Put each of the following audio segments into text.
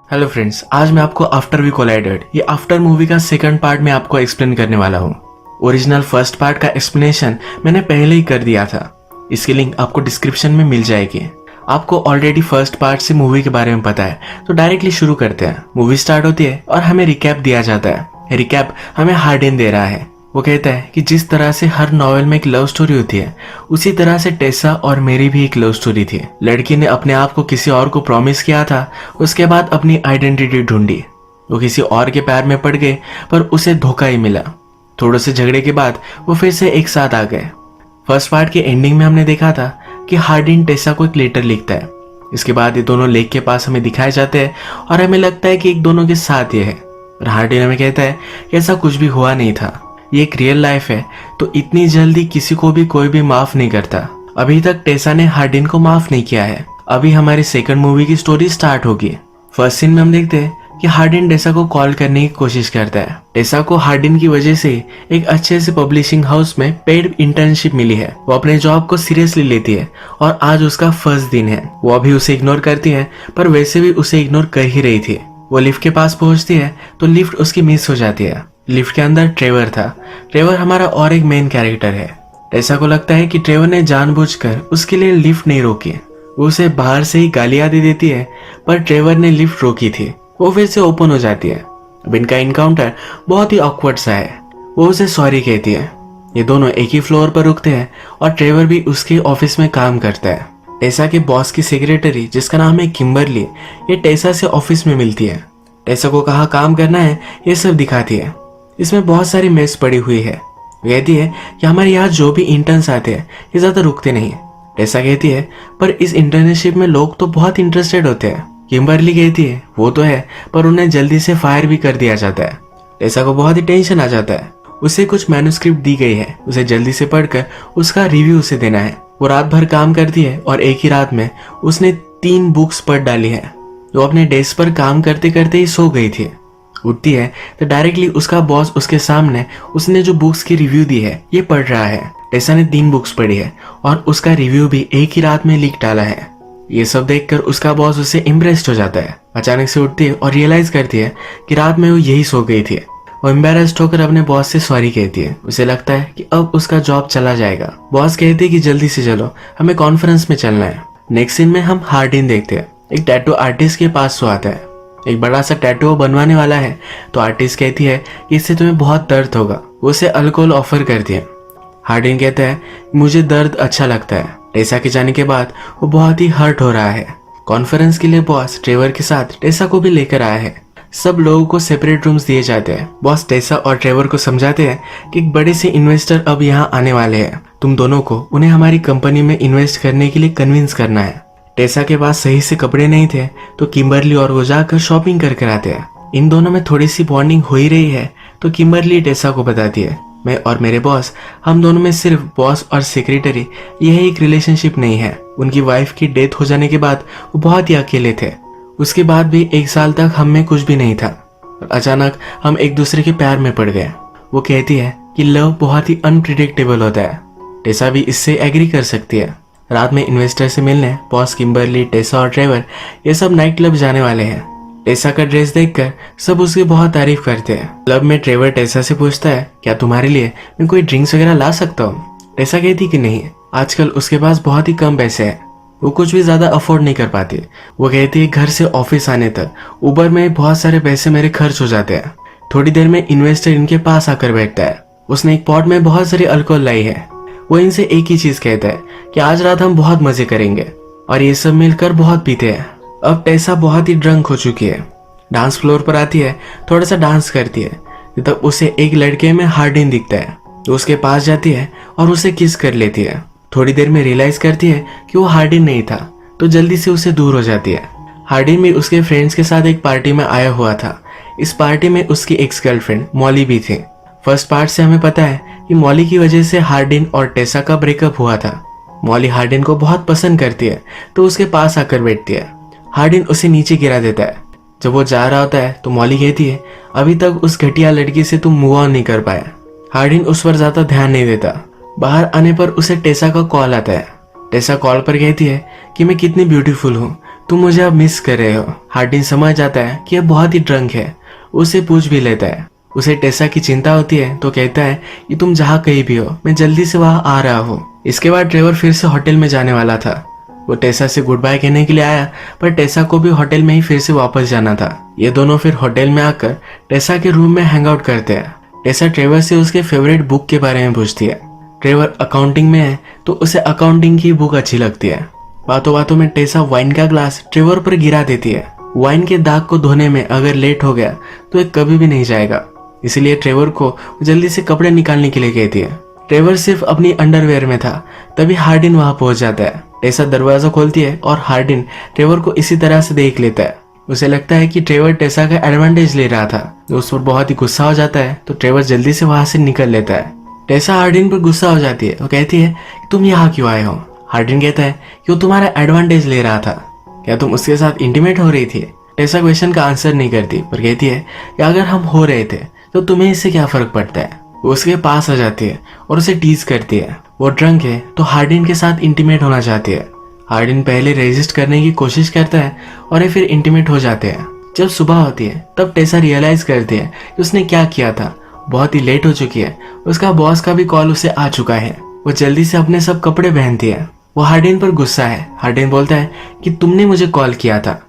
Hello friends, आज मैं आपको आफ्टर वी कोलाइडेड ये आफ्टर मूवी का सेकंड पार्ट में आपको एक्सप्लेन करने वाला हूँ। ओरिजिनल फर्स्ट पार्ट का एक्सप्लेनेशन मैंने पहले ही कर दिया था। इसकी लिंक आपको डिस्क्रिप्शन में मिल जाएगी। आपको ऑलरेडी फर्स्ट पार्ट से मूवी के बारे में पता है, तो डायरेक्टली शुरू करते हैं। मूवी स्टार्ट होती है और हमें रिकैप दिया जाता है। रिकैप हमें हार्डिन दे रहा है। वो कहता है कि जिस तरह से हर नॉवेल में एक लव स्टोरी होती है, उसी तरह से टेसा और मेरी भी एक लव स्टोरी थी। लड़की ने अपने आप को किसी और को प्रॉमिस किया था, उसके बाद अपनी आइडेंटिटी ढूंढी। वो किसी और के प्यार में पड़ गए, पर उसे धोखा ही मिला। थोड़े से झगड़े के बाद वो फिर से एक साथ आ गए। फर्स्ट पार्ट के एंडिंग में हमने देखा था कि हार्डिन टेसा को एक लेटर लिखता है। इसके बाद ये दोनों लेक के पास हमें दिखाए जाते हैं और हमें लगता है कि एक दोनों के साथ ये है। और हार्डिन हमें कहता है कि ऐसा कुछ भी हुआ नहीं था, ये एक रियल लाइफ है, तो इतनी जल्दी किसी को भी कोई भी माफ नहीं करता। अभी तक टेसा ने हार्डिन को माफ नहीं किया है। अभी हमारी सेकंड मूवी की स्टोरी स्टार्ट होगी। फर्स्ट सीन में हम देखते हैं कि हार्डिन टेसा को कॉल करने की कोशिश करता है। टेसा को हार्डिन की वजह से एक अच्छे से पब्लिशिंग हाउस में पेड इंटर्नशिप मिली है। वो अपने जॉब को सीरियसली लेती है और आज उसका फर्स्ट दिन है। वो अभी उसे इग्नोर करती है, पर वैसे भी उसे इग्नोर कर ही रही थी। वो लिफ्ट के पास पहुंचती है तो लिफ्ट उसकी मिस हो जाती है। लिफ्ट के अंदर ट्रेवर था। ट्रेवर हमारा और एक मेन कैरेक्टर है। टेसा को लगता है कि ट्रेवर ने जानबूझकर उसके लिए लिफ्ट नहीं रोकी। वो उसे बाहर से ही गालियां दे देती है, पर ट्रेवर ने लिफ्ट रोकी थी। वो फिर से ओपन हो जाती है। अब इनका इनकाउंटर बहुत ही ऑकवर्ड सा है। वो उसे सॉरी कहती है। ये दोनों एक ही फ्लोर पर रुकते हैं और ट्रेवर भी उसके ऑफिस में काम करता है। टेसा के बॉस की सेक्रेटरी, जिसका नाम है किम्बरली, ये टेसा से ऑफिस में मिलती है। टेसा को कहाँ काम करना है ये सब दिखाती है। इसमें बहुत सारी मेस पड़ी हुई है। कहती है कि हमारे यहाँ जो भी इंटर्न्स आते हैं ये ज्यादा रुकते नहीं। टेसा कहती है पर इस इंटर्नशिप में लोग तो बहुत इंटरेस्टेड होते हैं। किम्बरली कहती है वो तो है, पर उन्हें जल्दी से फायर भी कर दिया जाता है। टेसा को बहुत ही टेंशन आ जाता है। उसे कुछ मैन्युस्क्रिप्ट दी गई है, उसे जल्दी से पढ़कर उसका रिव्यू उसे देना है। वो रात भर काम करती है और एक ही रात में उसने 3 बुक्स पढ़ डाली है। वो अपने डेस्क पर काम करते करते ही सो गई थी। उठती है तो डायरेक्टली उसका बॉस उसके सामने उसने जो बुक्स की रिव्यू दी है ये पढ़ रहा है। टेसा ने 3 बुक्स पढ़ी है और उसका रिव्यू भी एक ही रात में लिख डाला है। ये सब देखकर उसका बॉस उससे इम्प्रेस्ड हो जाता है। अचानक से उठती है और रियलाइज करती है कि रात में वो यही सो गई थी। वो एम्बेरस्ड होकर अपने बॉस से सॉरी कहती है। उसे लगता है कि अब उसका जॉब चला जाएगा। बॉस कहते हैं कि जल्दी से चलो, हमें कॉन्फ्रेंस में चलना है। नेक्स्ट सीन में हम हार्डिन देखते हैं। एक टैटू आर्टिस्ट के पास सो आता है। एक बड़ा सा टैटू बनवाने वाला है, तो आर्टिस्ट कहती है कि इससे तुम्हें बहुत दर्द होगा। वो उसे अल्कोहल ऑफर करती है। हार्डिन कहता है मुझे दर्द अच्छा लगता है। टेसा के जाने के बाद वो बहुत ही हर्ट हो रहा है। कॉन्फ्रेंस के लिए बॉस ट्रेवर के साथ टेसा को भी लेकर आया है। सब लोगों को सेपरेट रूम्स दिए जाते हैं। बॉस टेसा और ट्रेवर को समझाते हैं कि एक बड़े से इन्वेस्टर अब यहाँ आने वाले हैं। तुम दोनों को उन्हें हमारी कंपनी में इन्वेस्ट करने के लिए कन्विंस करना है। टेसा के पास सही से कपड़े नहीं थे, तो किम्बरली और वो जाकर शॉपिंग कर आते हैं। इन दोनों में थोड़ी सी बॉन्डिंग हो ही रही है, तो किम्बरली टेसा को बताती है मैं और मेरे बॉस, हम दोनों में सिर्फ बॉस और सेक्रेटरी, यह एक रिलेशनशिप नहीं है। उनकी वाइफ की डेथ हो जाने के बाद वो बहुत ही अकेले थे। उसके बाद भी 1 साल तक हम में कुछ भी नहीं था। और अचानक हम एक दूसरे के प्यार में पड़ गए। वो कहती है कि लव बहुत ही अनप्रिडिक्टेबल होता है। टेसा भी इससे एग्री कर सकती है। रात में इन्वेस्टर से मिलने बॉस, किम्बरली, टेसा और ट्रेवर ये सब नाइट क्लब जाने वाले हैं। टेसा का ड्रेस देखकर सब उसकी बहुत तारीफ करते हैं। क्लब में ट्रेवर टेसा से पूछता है क्या तुम्हारे लिए मैं कोई ड्रिंक्स वगैरह ला सकता हूँ। टेसा कहती कि नहीं, आजकल उसके पास बहुत ही कम पैसे हैं, वो कुछ भी ज्यादा अफोर्ड नहीं कर पाती। वो कहती है घर से ऑफिस आने तक उबर में बहुत सारे पैसे मेरे खर्च हो जाते हैं। थोड़ी देर में इन्वेस्टर इनके पास आकर बैठता है। उसने एक पॉट में बहुत सारी अल्कोहल लाई है। वो इनसे एक ही चीज कहता है कि आज रात हम बहुत मजे करेंगे, और ये सब मिलकर बहुत पीते हैं। अब टेसा बहुत ही ड्रंक हो चुकी है। डांस फ्लोर पर आती है, थोड़ा सा डांस करती है, तब उसे एक लड़के में हार्डिन दिखता है। तो उसके पास जाती है और उसे किस कर लेती है। थोड़ी देर में रियलाइज करती है कि वो हार्डिन नहीं था, तो जल्दी से उसे दूर हो जाती है। हार्डिन भी उसके फ्रेंड्स के साथ एक पार्टी में आया हुआ था। इस पार्टी में उसकी एक्स गर्लफ्रेंड मॉली भी थी। फर्स्ट पार्ट से हमें पता है कि मॉली की वजह से हार्डिन और टेसा का ब्रेकअप हुआ था। मॉली हार्डिन को बहुत पसंद करती है, तो उसके पास आकर बैठती है। हार्डिन उसे नीचे गिरा देता है। जब वो जा रहा होता है तो मॉली कहती है अभी तक उस घटिया लड़की से तुम मूव ऑन नहीं कर पाया। हार्डिन उस पर ज्यादा ध्यान नहीं देता। बाहर आने पर उसे टेसा का कॉल आता है। टेसा कॉल पर कहती है कि मैं कितनी ब्यूटीफुल हूँ, तुम मुझे अब मिस कर रहे हो। हार्डिन समझ जाता है कि यह बहुत ही ड्रंक है, उसे पूछ भी लेता है। उसे टेसा की चिंता होती है तो कहता है कि तुम जहाँ कहीं भी हो, मैं जल्दी से वहां आ रहा हूँ। इसके बाद ट्रेवर फिर से होटल में जाने वाला था। वो टेसा से गुड बाय कहने के लिए आया, पर टेसा को भी होटल में ही फिर से वापस जाना था। ये दोनों फिर होटल में आकर टेसा के रूम में हैंग आउट करते हैं। टेसा ट्रेवर से उसके फेवरेट बुक के बारे में पूछती है। ट्रेवर अकाउंटिंग में है तो उसे अकाउंटिंग की बुक अच्छी लगती है। बातों बातों में टेसा वाइन का ग्लास ट्रेवर पर गिरा देती है। वाइन के दाग को धोने में अगर लेट हो गया तो ये कभी भी नहीं जाएगा, इसलिए ट्रेवर को जल्दी से कपड़े निकालने के लिए कहती है। ट्रेवर सिर्फ अपनी अंडरवेयर में था, तभी हार्डिन वहां पहुंच जाता है। टेसा दरवाजा खोलती है और हार्डिन ट्रेवर को इसी तरह से देख लेता है। उसे लगता है कि ट्रेवर टेसा का एडवांटेज ले रहा था, जो उस पर बहुत ही गुस्सा हो जाता है, तो ट्रेवर जल्दी से वहां से निकल लेता है। टेसा हार्डिन पर गुस्सा हो जाती है और कहती है कि तुम यहाँ क्यों आए हो। हार्डिन कहता है कि वो तुम्हारा एडवांटेज ले रहा था, क्या तुम उसके साथ इंटीमेट हो रही थी। टेसा क्वेश्चन का आंसर नहीं करती, पर कहती है कि अगर हम हो रहे थे तो तुम्हें इससे क्या फर्क पड़ता है। वो उसके पास आ जाती है और उसे टीज करती है। वो ड्रंक है तो हार्डिन के साथ इंटीमेट होना चाहती है। हार्डिन पहले रेजिस्ट करने की कोशिश करता है और ये फिर इंटीमेट हो जाते हैं। जब सुबह होती है तब टेसा रियलाइज करती है कि उसने क्या किया था। बहुत ही लेट हो चुकी है, उसका बॉस का भी कॉल उसे आ चुका है। वो जल्दी से अपने सब कपड़े पहनती है। वो हार्डिन पर गुस्सा है। हार्डिन बोलता है कि तुमने मुझे कॉल किया था।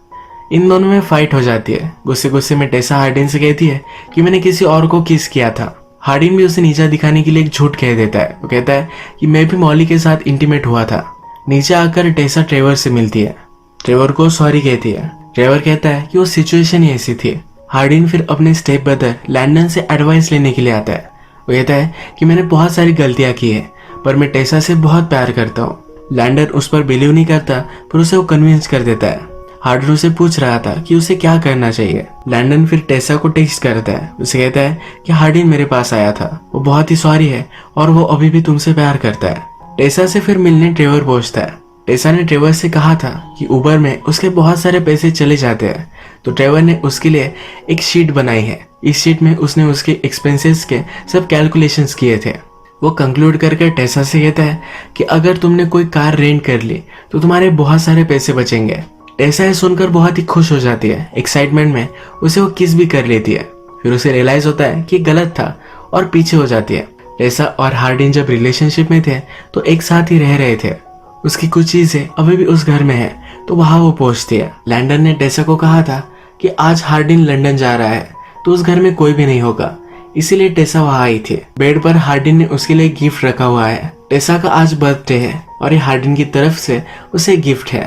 इन दोनों में फाइट हो जाती है। गुस्से गुस्से में टेसा हार्डिन से कहती है कि मैंने किसी और को किस किया था। हार्डिन भी उसे नीचा दिखाने के लिए एक झूठ कह देता है। वो कहता है कि मैं भी मॉली के साथ इंटीमेट हुआ था। नीचे आकर टेसा ट्रेवर से मिलती है। ट्रेवर को सॉरी कहती है। ट्रेवर कहता है कि वो सिचुएशन ही ऐसी थी। हार्डिन फिर अपने स्टेप ब्रदर लैंडन से एडवाइस लेने के लिए आता है। वो कहता है कि मैंने बहुत सारी गलतियां की है, पर मैं टेसा से बहुत प्यार करता हूँ। लैंडन उस पर बिलीव नहीं करता, पर उसे वो कन्विंस कर देता है। हार्डिन उसे पूछ रहा था कि उसे क्या करना चाहिए। लैंडन फिर टेसा को टेक्स्ट करता है। उसे कहता है कि हार्डिन मेरे पास आया था, वो बहुत ही सॉरी है और वो अभी भी तुमसे प्यार करता है। टेसा से फिर मिलने ट्रेवर पहुंचता है। टेसा ने ट्रेवर से कहा था कि उबर में उसके बहुत सारे पैसे चले जाते हैं, तो ट्रेवर ने उसके लिए एक शीट बनाई है। इस शीट में उसने उसके एक्सपेंसेस के सब कैलकुलेशंस किए थे। वो कंक्लूड करके टेसा से कहता है कि अगर तुमने कोई कार रेंट कर ली तो तुम्हारे बहुत सारे पैसे बचेंगे। टेसा ये सुनकर बहुत ही खुश हो जाती है। एक्साइटमेंट में उसे वो किस भी कर लेती है। फिर उसे रियलाइज होता है कि गलत था और पीछे हो जाती है। टेसा और हार्डिन जब रिलेशनशिप में थे तो एक साथ ही रह रहे थे। उसकी कुछ चीजें अभी भी उस घर में है, तो वहां वो पहुंचती है। लैंडन ने टेसा को कहा था कि आज हार्डिन लंदन जा रहा है तो उस घर में कोई भी नहीं होगा, इसीलिए टेसा वहां आई थी। बेड पर हार्डिन ने उसके लिए गिफ्ट रखा हुआ है। टेसा का आज बर्थडे है और ये हार्डिन की तरफ से उसे गिफ्ट है।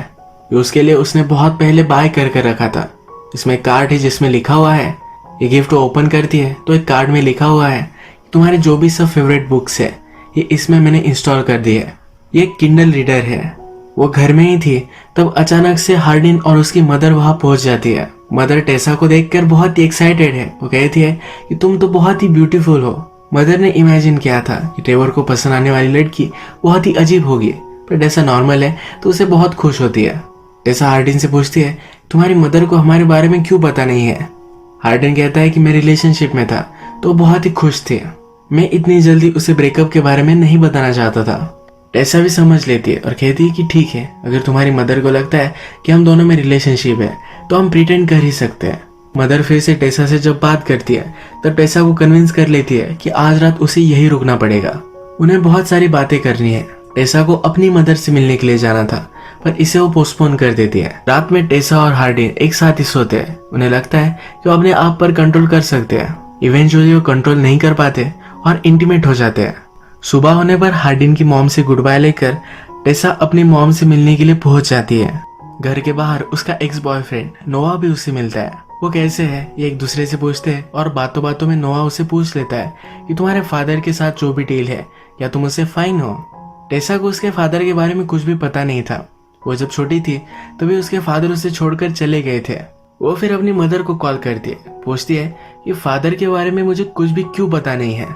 ये उसके लिए उसने बहुत पहले बाय कर रखा था। इसमें कार्ड है जिसमें लिखा हुआ है। ये गिफ्ट ओपन करती है तो एक कार्ड में लिखा हुआ है तुम्हारे जो भी सब फेवरेट बुक्स है ये इसमें मैंने इंस्टॉल कर दी है। ये किंडल रीडर है। वो घर में ही थी तब अचानक से हार्डिन और उसकी मदर वहां पहुंच जाती है। मदर टेसा को देखकर बहुत ही एक्साइटेड है। वो कहती है कि तुम तो बहुत ही ब्यूटीफुल हो। मदर ने इमेजिन किया था कि ट्रेवर को पसंद आने वाली लड़की बहुत ही अजीब होगी, पर टेसा नॉर्मल है तो उसे बहुत खुश होती है। टेसा हार्डिन से पूछती है तुम्हारी मदर को हमारे बारे में क्यों पता नहीं है। हार्डिन कहता है कि मैं रिलेशनशिप में था तो बहुत ही खुश थी, मैं इतनी जल्दी उसे ब्रेकअप के बारे में नहीं बताना चाहता था। टेसा भी समझ लेती है और कहती है कि ठीक है, अगर तुम्हारी मदर को लगता है कि हम दोनों में रिलेशनशिप है तो हम प्रिटेंड कर ही सकते हैं। मदर फिर से टेसा से जब बात करती है तब टेसा को कन्विंस कर लेती है कि आज रात उसे यही रुकना पड़ेगा। उन्हें बहुत सारी बातें करनी है। टेसा को अपनी मदर से मिलने के लिए जाना था, पर इसे वो पोस्टपोन कर देती है। रात में टेसा और हार्डिन एक साथ ही सोते हैं। उन्हें लगता है कि वो अपने आप पर कंट्रोल कर सकते हैं। इवेंचुअली वो कंट्रोल नहीं कर पाते और इंटीमेट हो जाते हैं। सुबह होने पर हार्डिन की मॉम से गुड बाय लेकर टेसा अपनी मॉम से मिलने के लिए पहुंच जाती है। घर के बाहर उसका एक्स बॉयफ्रेंड नोआ भी उससे मिलता है। वो कैसे है ये एक दूसरे से पूछते हैं और बातों बातों में नोआ उसे पूछ लेता है कि तुम्हारे फादर के साथ जो भी डील है क्या तुम उससे फाइन हो। टेसा को उसके फादर के बारे में कुछ भी पता नहीं था। वो जब छोटी थी तभी उसके फादर उसे छोड़कर चले गए थे। वो फिर अपनी मदर को कॉल करती है, पूछती है कि फादर के बारे में मुझे कुछ भी क्यों पता नहीं है,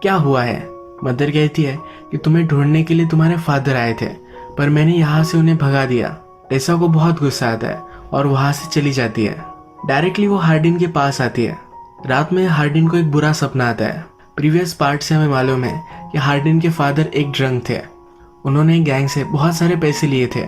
क्या हुआ है। मदर कहती है कि तुम्हें ढूंढने के लिए तुम्हारे फादर आए थे, पर मैंने यहाँ से उन्हें भगा दिया। टेसा को बहुत गुस्सा आता है और वहां से चली जाती है। डायरेक्टली वो हार्डिन के पास आती है। रात में हार्डिन को एक बुरा सपना आता है। प्रीवियस पार्ट से हमें मालूम है कि हार्डिन के फादर एक ड्रंक थे। उन्होंने गैंग से बहुत सारे पैसे लिए थे।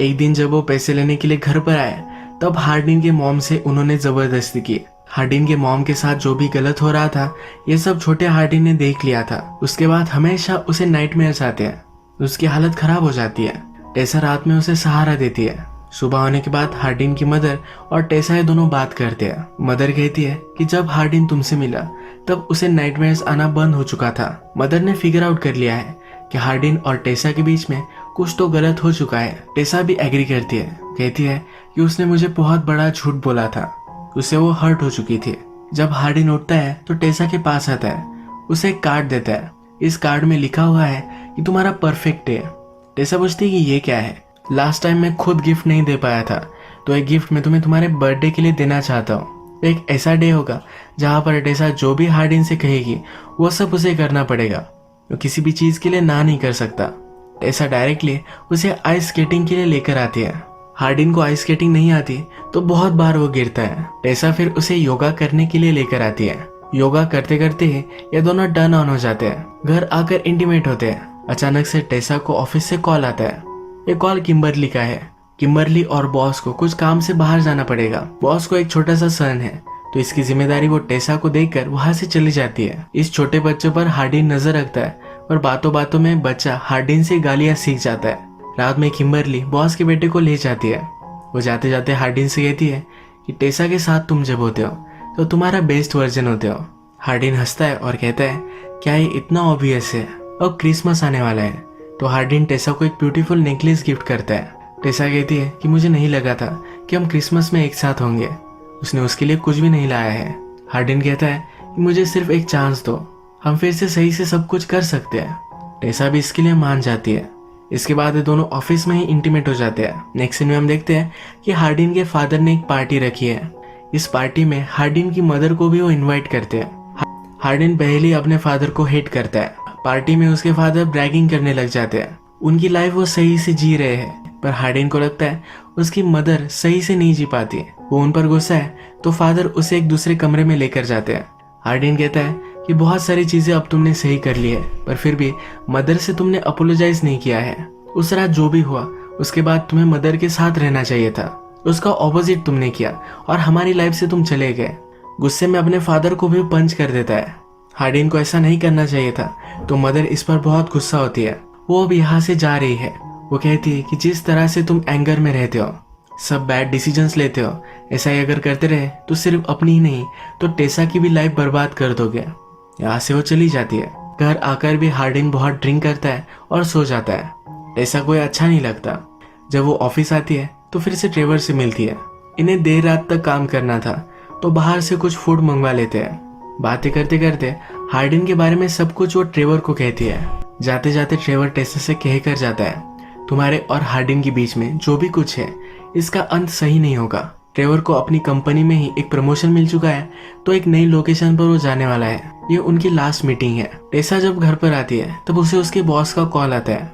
एक दिन जब वो पैसे लेने के लिए घर पर आए तब हार्डिन के मॉम से उन्होंने जबरदस्ती की। हार्डिन के मॉम के साथ जो भी गलत हो रहा था ये सब छोटे हार्डिन ने देख लिया था। उसके बाद हमेशा उसे नाइटमेयर्स आते हैं। उसकी हालत खराब हो जाती है। टेसा रात में उसे सहारा देती है। सुबह होने के बाद हार्डिन की मदर और टेसा ये दोनों बात करते हैं। मदर कहती है कि जब हार्डिन तुमसे मिला तब उसे नाइटमेयर्स आना बंद हो चुका था। मदर ने फिगर आउट कर लिया है कि हार्डिन और टेसा के बीच में कुछ तो गलत हो चुका है। टेसा भी एग्री करती है, कहती है कि उसने मुझे बहुत बड़ा झूठ बोला था। उसे वो हर्ट हो चुकी थी। जब हार्डिन उठता है तो टेसा के पास आता है, उसे एक कार्ड देता है। इस कार्ड में लिखा हुआ है कि तुम्हारा परफेक्ट है। टेसा पूछती है कि ये क्या है। लास्ट टाइम मैं खुद गिफ्ट नहीं दे पाया था, तो एक गिफ्ट मैं तुम्हें तुम्हारे बर्थडे के लिए देना चाहता हूँ। एक ऐसा डे होगा जहाँ पर टेसा जो भी हार्डिन से कहेगी वो सब उसे करना पड़ेगा। वो किसी भी चीज के लिए ना नहीं कर सकता। टेसा डायरेक्टली उसे आइस स्केटिंग के लिए लेकर आती है। हार्डिन को आइस स्केटिंग नहीं आती तो बहुत बार वो गिरता है। टेसा फिर उसे योगा करने के लिए लेकर आती है। योगा करते करते ही ये दोनों टर्न ऑन हो जाते हैं। घर आकर इंटीमेट होते हैं। अचानक से टेसा को ऑफिस से कॉल आता है। ये कॉल किम्बरली का है। किम्बरली और बॉस को कुछ काम से बाहर जाना पड़ेगा। बॉस को एक छोटा सा सन है तो इसकी जिम्मेदारी वो टेसा को देकर वहां से चली जाती है। इस छोटे बच्चे पर हार्डिन नजर रखता है और बातों बातों में बच्चा हार्डिन से गालियां सीख जाता है। रात में किम्बरली बॉस के बेटे को ले जाती है। वो जाते जाते हार्डिन से कहती है कि टेसा के साथ तुम जब होते हो तो तुम्हारा बेस्ट वर्जन होते हो। हार्डिन हंसता है और कहता है क्या ये इतना ऑब्वियस है। अब क्रिसमस आने वाला है तो हार्डिन टेसा को एक ब्यूटीफुल नेकलेस गिफ्ट करता है। टेसा कहती है कि मुझे नहीं लगा था कि हम क्रिसमस में एक साथ होंगे। उसने उसके लिए कुछ भी नहीं लाया है। हार्डिन कहता है कि मुझे सिर्फ एक चांस दो, हम फिर से सही से सब कुछ कर सकते हैं। टेसा भी इसके लिए मान जाती है। इसके बाद ये दोनों ऑफिस में ही इंटीमेट हो जाते हैं। नेक्स्ट सीन में हम देखते हैं कि हार्डिन के फादर ने एक पार्टी रखी है। इस पार्टी में हार्डिन की मदर को भी वो इनवाइट करते हैं। हार्डिन पहले ही अपने फादर को हेट करता है। पार्टी में उसके फादर ब्रैगिंग करने लग जाते हैं। उनकी लाइफ वो सही से जी रहे हैं, पर हार्डिन को लगता है उसकी मदर सही से नहीं जी पाती। वो उन पर गुस्सा है तो फादर उसे एक दूसरे कमरे में लेकर जाते हैं। हार्डिन कहता है कि बहुत सारी चीजें अब तुमने सही कर ली है, पर फिर भी मदर से तुमने अपोलोजाइज नहीं किया है। उस रात जो भी हुआ उसके बाद तुम्हें मदर के साथ रहना चाहिए था। उसका ऑपोजिट तुमने किया और हमारी लाइफ से तुम चले गए। गुस्से में अपने फादर को भी पंच कर देता है। हार्डिन को ऐसा नहीं करना चाहिए था तो मदर इस पर बहुत गुस्सा होती है। वो अब यहाँ से जा रही है। वो कहती है कि जिस तरह से तुम एंगर में रहते हो, सब बैड डिसीजंस लेते हो, ऐसा ही अगर करते रहे तो सिर्फ अपनी ही नहीं तो टेसा की भी लाइफ बर्बाद कर दोगे। यहाँ से वो चली जाती है। घर आकर भी हार्डिन बहुत ड्रिंक करता है और सो जाता है। टेसा को अच्छा नहीं लगता। जब वो ऑफिस आती है तो फिर से ट्रेवर से मिलती है। इन्हें देर रात तक काम करना था तो बाहर से कुछ फूड मंगवा लेते हैं। बातें करते करते हार्डिन के बारे में सब कुछ वो ट्रेवर को कहती है। जाते जाते ट्रेवर टेसा से कह कर जाता है तुम्हारे और हार्डिन के बीच में जो भी कुछ है इसका अंत सही नहीं होगा। ट्रेवर को अपनी कंपनी में ही एक प्रमोशन मिल चुका है तो एक नई लोकेशन पर वो जाने वाला है। ये उनकी लास्ट मीटिंग है। टेसा जब घर पर आती है तब उसे उसके बॉस का कॉल आता है।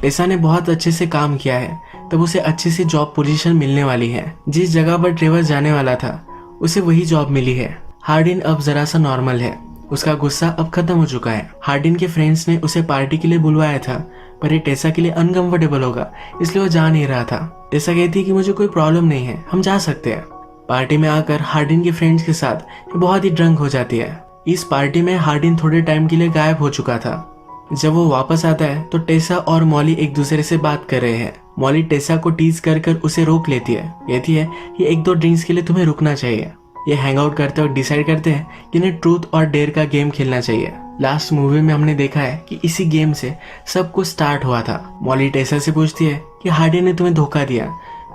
टेसा ने बहुत अच्छे से काम किया है तब उसे अच्छी सी जॉब पोजीशन मिलने वाली है। जिस जगह पर ट्रेवर जाने वाला था उसे वही जॉब मिली है। हार्डिन अब जरा सा नॉर्मल है। उसका गुस्सा अब खत्म हो चुका है। हार्डिन के फ्रेंड्स ने उसे पार्टी के लिए बुलवाया था पर ये टेसा के लिए अनकंफर्टेबल होगा इसलिए वो जा नहीं रहा था। टेसा कहती है कि मुझे कोई प्रॉब्लम नहीं है, हम जा सकते हैं। पार्टी में आकर हार्डिन के फ्रेंड्स के साथ बहुत ही ड्रंक हो जाती है। इस पार्टी में हार्डिन थोड़े टाइम के लिए गायब हो चुका था। जब वो वापस आता है तो टेसा और मॉली एक दूसरे से बात कर रहे हैं। मॉली टेसा को टीज कर कर उसे रोक लेती है। कहती है कि एक दो ड्रिंक्स के लिए तुम्हें रुकना चाहिए। ये हैंग आउट करते वक्त डिसाइड करते हैं कि इन्हें ट्रूथ और डेयर का गेम खेलना चाहिए। लास्ट मूवी में हमने देखा है कि इसी गेम से सब कुछ स्टार्ट हुआ था। मॉली टेसा से पूछती है कि हार्डिन ने तुम्हें धोखा दिया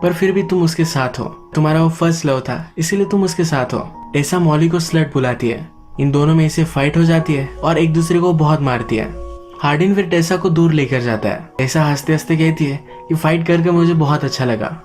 पर फिर भी तुम उसके साथ हो। तुम्हारा वो फर्स्ट लव था इसीलिए तुम उसके साथ हो। टेसा मॉली को स्लट बुलाती है। इन दोनों में इसे फाइट हो जाती है और एक दूसरे को बहुत मारती है। हार्डिन फिर टेसा को दूर लेकर जाता है। टेसा हंसते हंसते कहती है कि फाइट करके मुझे बहुत अच्छा लगा।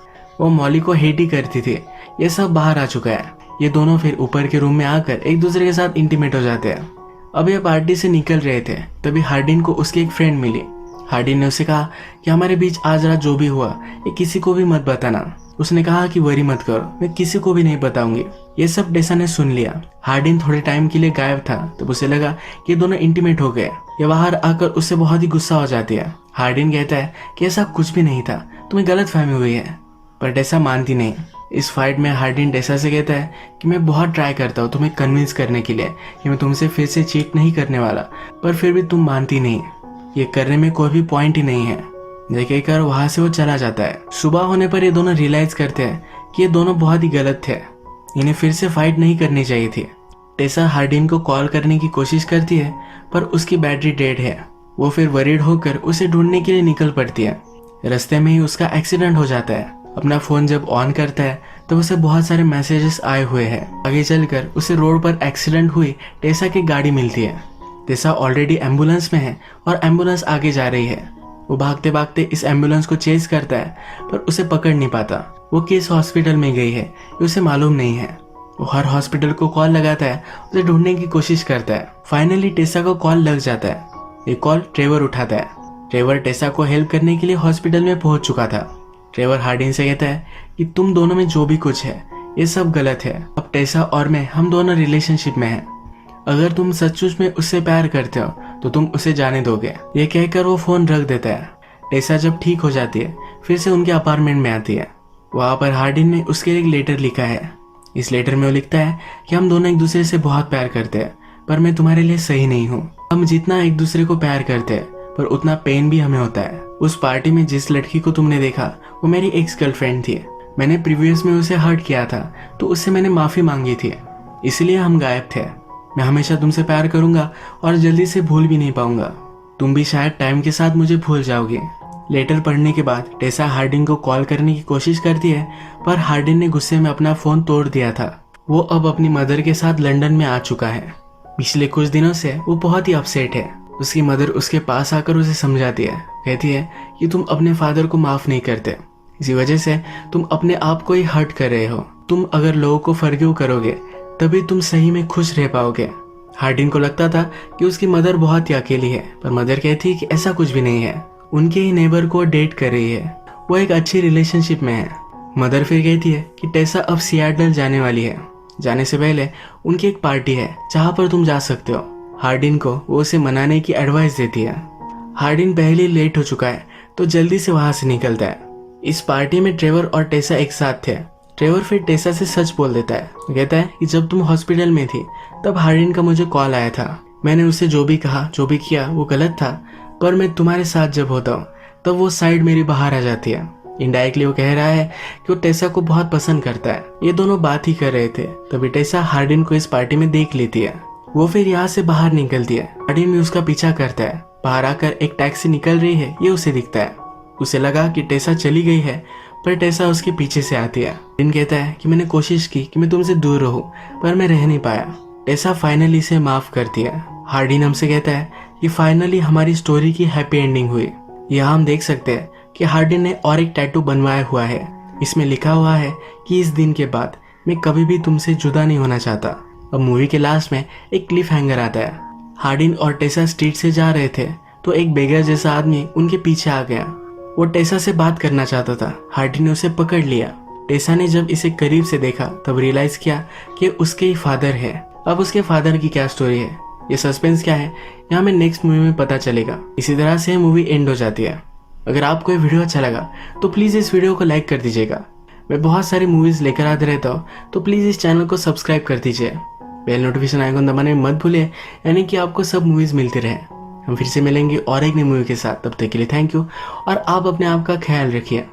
वो मॉली को हेट ही करती थी। ये सब बाहर आ चुका है। ये दोनों फिर ऊपर के रूम में आकर एक दूसरे के साथ इंटीमेट हो जाते हैं। अब ये पार्टी से निकल रहे थे तभी हार्डिन को उसकी एक फ्रेंड मिली। हार्डिन ने उसे कहा कि हमारे बीच आज रात जो भी हुआ ये किसी को भी मत बताना। उसने कहा कि वरी मत करो, मैं किसी को भी नहीं बताऊंगी। ये सब टेसा ने सुन लिया। हार्डिन थोड़े टाइम के लिए गायब था तब उसे लगा कि दोनों इंटीमेट हो गए। ये बाहर आकर उससे बहुत ही गुस्सा हो जाती है। हार्डिन कहता है कि ऐसा कुछ भी नहीं था, तुम्हें गलत फहमी हुई है, पर टेसा मानती नहीं। इस फाइट में हार्डिन टेसा से कहता है कि मैं बहुत ट्राई करता हूँ तुम्हें कन्विंस करने के लिए कि मैं तुमसे फिर से चीट नहीं करने वाला, पर फिर भी तुम मानती नहीं। ये करने में कोई भी पॉइंट ही नहीं है। ये कहकर वहां से वो चला जाता है। सुबह होने पर ये दोनों रियलाइज करते हैं कि ये दोनों बहुत ही गलत थे, इन्हें फिर से फाइट नहीं करनी चाहिए थी। टेसा हार्डिन को कॉल करने की कोशिश करती है पर उसकी बैटरी डेड है। वो फिर वरीड होकर उसे ढूंढने के लिए निकल पड़ती है। रास्ते में ही उसका एक्सीडेंट हो जाता है। अपना फोन जब ऑन करता है तो उसे बहुत सारे मैसेजेस आए हुए हैं। आगे चलकर उसे रोड पर एक्सीडेंट हुई टेसा की गाड़ी मिलती है। टेसा ऑलरेडी एम्बुलेंस में है और एम्बुलेंस आगे जा रही है। वो भागते भागते इस एम्बुलेंस को चेज करता है पर उसे पकड़ नहीं पाता। वो किस हॉस्पिटल में गई है ये उसे मालूम नहीं है। वो हर हॉस्पिटल को कॉल लगाता है, उसे ढूंढने की कोशिश करता है। फाइनली टेसा को कॉल लग जाता है। ये कॉल ट्रेवर उठाता है। ट्रेवर टेसा को हेल्प करने के लिए हॉस्पिटल में पहुंच चुका था। ट्रेवर हार्डिन से कहता है कि तुम दोनों में जो भी कुछ है ये सब गलत है। अब टेसा और मैं हम दोनों रिलेशनशिप में हैं। अगर तुम सचमुच में उससे प्यार करते हो तो तुम उसे जाने दोगे। ये कहकर वो फोन रख देता है। टेसा जब ठीक हो जाती है फिर से उनके अपार्टमेंट में आती है। वहां पर हार्डिन ने उसके लिए एक लेटर लिखा है। इस लेटर में वो लिखता है कि हम दोनों एक दूसरे से बहुत प्यार करते हैं पर मैं तुम्हारे लिए सही नहीं हूँ। हम जितना एक दूसरे को प्यार करते हैं पर उतना पेन भी हमें होता है। उस पार्टी में जिस लड़की को तुमने देखा वो मेरी एक्स गर्लफ्रेंड थी। मैंने प्रीवियस में उसे हर्ट किया था तो उससे मैंने माफी मांगी थी, इसलिए हम गायब थे। मैं हमेशा तुमसे प्यार करूंगा और जल्दी से भूल भी नहीं पाऊंगा। तुम भी शायद टाइम के साथ मुझे भूल जाओगे। लेटर पढ़ने के बाद टेसा हार्डिन को कॉल करने की कोशिश करती है पर हार्डिन ने गुस्से में अपना फोन तोड़ दिया था। वो अब अपनी मदर के साथ लंदन में आ चुका है। पिछले कुछ दिनों से वो बहुत ही अपसेट है। उसकी मदर उसके पास आकर उसे समझाती है, कहती है कि तुम अपने फादर को माफ नहीं करते, इसी वजह से तुम अपने आप को ही हर्ट कर रहे हो। तुम अगर लोगों को फॉरगिव करोगे तभी तुम सही में खुश रह पाओगे। हार्डिन को लगता था कि उसकी मदर बहुत ही अकेली है पर मदर कहती है कि ऐसा कुछ भी नहीं है। उनके ही नेबर को डेट कर रही है, वो एक अच्छी रिलेशनशिप में है। मदर फिर कहती है कि टेसा अब सियाटल जाने वाली है। जाने से पहले उनकी एक पार्टी है जहां पर तुम जा सकते हो। हार्डिन को वो उसे मनाने की एडवाइस देती है। हार्डिन पहले ही लेट हो चुका है तो जल्दी से वहां से निकलता है। इस पार्टी में ट्रेवर और टेसा एक साथ थे। ट्रेवर फिर टेसा से सच बोल देता है। कहता है कि जब तुम हॉस्पिटल में थी तब हार्डिन का मुझे कॉल आया था। मैंने उसे जो भी कहा जो भी किया वो गलत था, पर मैं तुम्हारे साथ जब होता हूँ तब वो साइड मेरी बाहर आ जाती है। इनडायरेक्टली वो कह रहा है कि वो टेसा को बहुत पसंद करता है। ये दोनों बात ही कर रहे थे तभी टेसा हार्डिन को इस पार्टी में देख लेती है। वो फिर यहाँ से बाहर निकलती है। हार्डिन भी उसका पीछा करता है। बाहर आकर एक टैक्सी निकल रही है ये उसे दिखता है। उसे लगा कि टेसा चली गई है पर टेसा उसके पीछे से आती है। हार्डिन कहता है कि मैंने कोशिश की कि मैं तुमसे दूर रहूं पर मैं रह नहीं पाया। टेसा फाइनली इसे माफ करती है। हार्डिन हमसे कहता है कि फाइनली हमारी स्टोरी की हैप्पी एंडिंग हुई। यहाँ हम देख सकते हैं कि हार्डिन ने और एक टैटू बनवाया हुआ है। इसमें लिखा हुआ है कि इस दिन के बाद मैं कभी भी तुमसे जुदा नहीं होना चाहता। अब मूवी के लास्ट में एक क्लिफ हैंगर आता है। हार्डिन और टेसा स्ट्रीट से जा रहे थे तो एक बेगर जैसा आदमी उनके पीछे आ गया। वो टेसा से बात करना चाहता था। हार्डिन ने उसे पकड़ लिया। टेसा ने जब इसे करीब से देखा तब रियलाइज किया कि उसके ही फादर है। अब उसके फादर की क्या स्टोरी है, ये सस्पेंस क्या है, यहाँ हमें नेक्स्ट मूवी में पता चलेगा। इसी तरह से मूवी एंड हो जाती है। अगर आपको ये वीडियो अच्छा लगा तो प्लीज़ इस वीडियो को लाइक कर दीजिएगा। मैं बहुत सारी मूवीज़ लेकर आते रहता हूँ तो प्लीज़ इस चैनल को सब्सक्राइब कर दीजिए। बेल नोटिफिकेशन आइकन दबाने में मत भूलिए, यानी कि आपको सब मूवीज़ मिलती रहे। हम फिर से मिलेंगे और एक नई मूवी के साथ। तब तक के लिए थैंक यू और आप अपने आप का ख्याल रखिए।